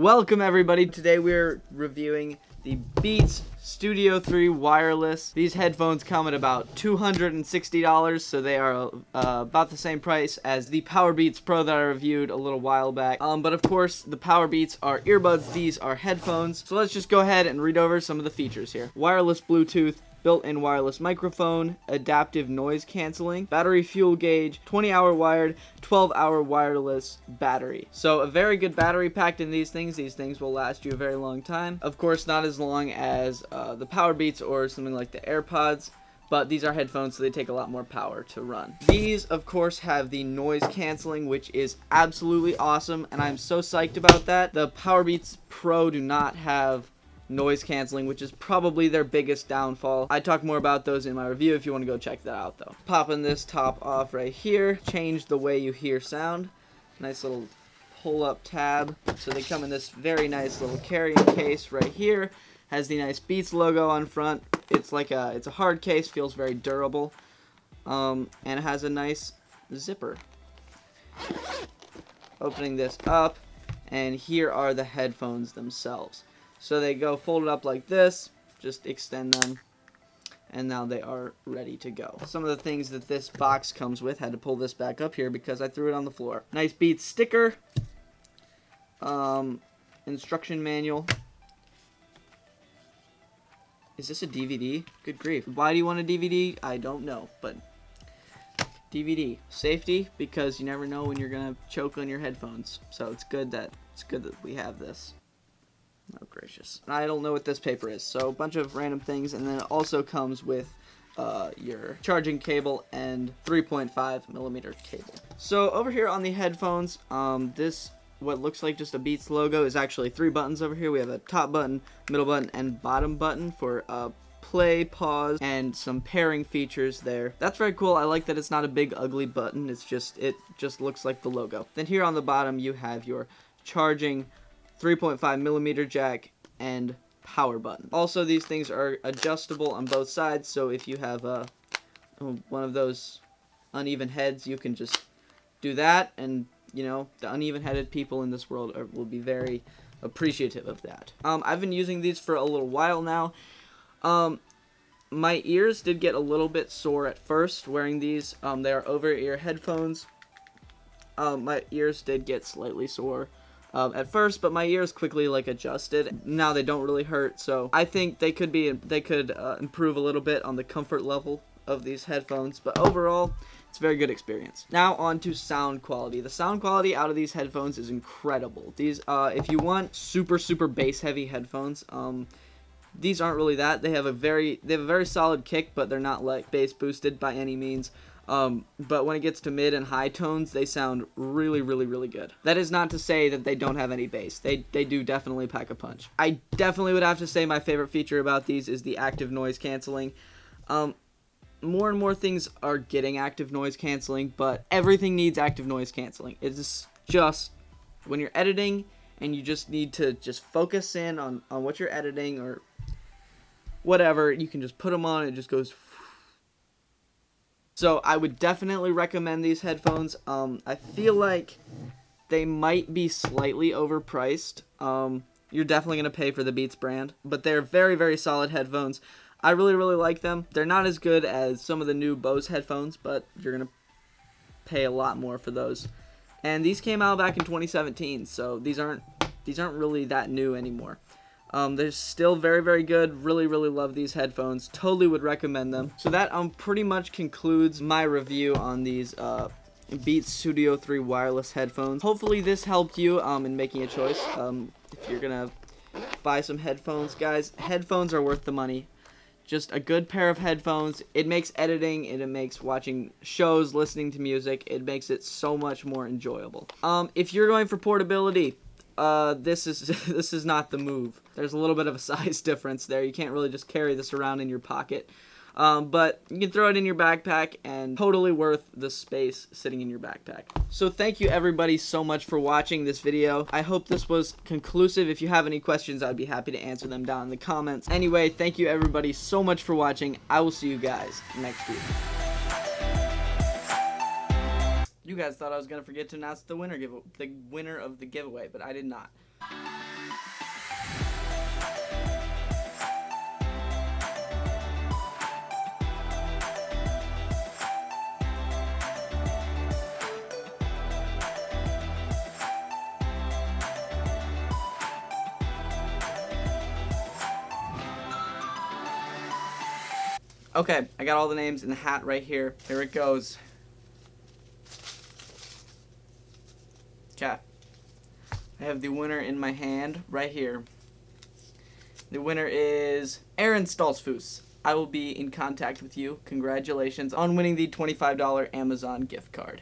Welcome everybody. Today we're reviewing the Beats Studio 3 Wireless. These headphones come at about $260, so they are about the same price as the Powerbeats Pro that I reviewed a little while back. But of course, the Powerbeats are earbuds, these are headphones. So let's just go ahead and read over some of the features here. Wireless Bluetooth, built-in wireless microphone, adaptive noise canceling, battery fuel gauge, 20-hour wired, 12-hour wireless battery. So a very good battery packed in these things. These things will last you a very long time. Of course, not as long as the Powerbeats or something like the AirPods, but these are headphones, so they take a lot more power to run. These, of course, have the noise canceling, which is absolutely awesome, and I'm so psyched about that. The Powerbeats Pro do not have noise canceling, which is probably their biggest downfall. I talk more about those in my review if you want to go check that out though. Popping this top off right here, change the way you hear sound. Nice little pull up tab. So they come in this very nice little carrying case right here. Has the nice Beats logo on front. It's a hard case, feels very durable. And it has a nice zipper. Opening this up, and here are the headphones themselves. So they go folded up like this, just extend them, and now they are ready to go. Some of the things that this box comes with, had to pull this back up here because I threw it on the floor. Nice Beats sticker, instruction manual. Is this a DVD? Good grief. Why do you want a DVD? I don't know, but DVD. Safety, because you never know when you're gonna choke on your headphones. So it's good that we have this. Oh gracious. I don't know what this paper is, so a bunch of random things, and then it also comes with your charging cable and 3.5mm cable. So over here on the headphones, this, what looks like just a Beats logo, is actually 3 buttons over here. We have a top button, middle button, and bottom button for play, pause, and some pairing features there. That's very cool. I like that it's not a big ugly button, it just looks like the logo. Then here on the bottom you have your charging 3.5mm jack and power button. Also, these things are adjustable on both sides, so if you have one of those uneven heads, you can just do that, and you know, the uneven-headed people in this world will be very appreciative of that. I've been using these for a little while now. My ears did get a little bit sore at first wearing these. They are over-ear headphones. My ears did get slightly sore at first, but my ears quickly adjusted. Now they don't really hurt, so I think they could improve a little bit on the comfort level of these headphones, but overall it's a very good experience. Now on to sound quality. The sound quality out of these headphones is incredible. These if you want super bass heavy headphones, these aren't really that. They have a very solid kick, but they're not like bass boosted by any means. But when it gets to mid and high tones, they sound really good. That is not to say that they don't have any bass. They do definitely pack a punch. I definitely would have to say my favorite feature about these is the active noise canceling. More and more things are getting active noise canceling, but everything needs active noise canceling. It's just when you're editing and you just need to just focus in on what you're editing or whatever, you can just put them on and it just goes. So I would definitely recommend these headphones. I feel like they might be slightly overpriced. You're definitely going to pay for the Beats brand, but they're very solid headphones. I really like them. They're not as good as some of the new Bose headphones, but you're going to pay a lot more for those. And these came out back in 2017, so these aren't really that new anymore. They're still very good. Really love these headphones. Totally would recommend them. So that pretty much concludes my review on these Beats Studio 3 wireless headphones. Hopefully this helped you in making a choice. If you're gonna buy some headphones, guys, headphones are worth the money. Just a good pair of headphones. It makes editing and it makes watching shows, listening to music, it makes it so much more enjoyable. If you're going for portability, this is not the move. There's a little bit of a size difference there. You can't really just carry this around in your pocket. But you can throw it in your backpack and totally worth the space sitting in your backpack. So thank you everybody so much for watching this video. I hope this was conclusive. If you have any questions, I'd be happy to answer them down in the comments. Anyway, thank you everybody so much for watching. I will see you guys next week. You guys thought I was going to forget to announce the winner of the giveaway, but I did not. Okay, I got all the names in the hat right here. Here it goes. Okay. I have the winner in my hand right here. The winner is Aaron Stoltzfus. I will be in contact with you. Congratulations on winning the $25 Amazon gift card.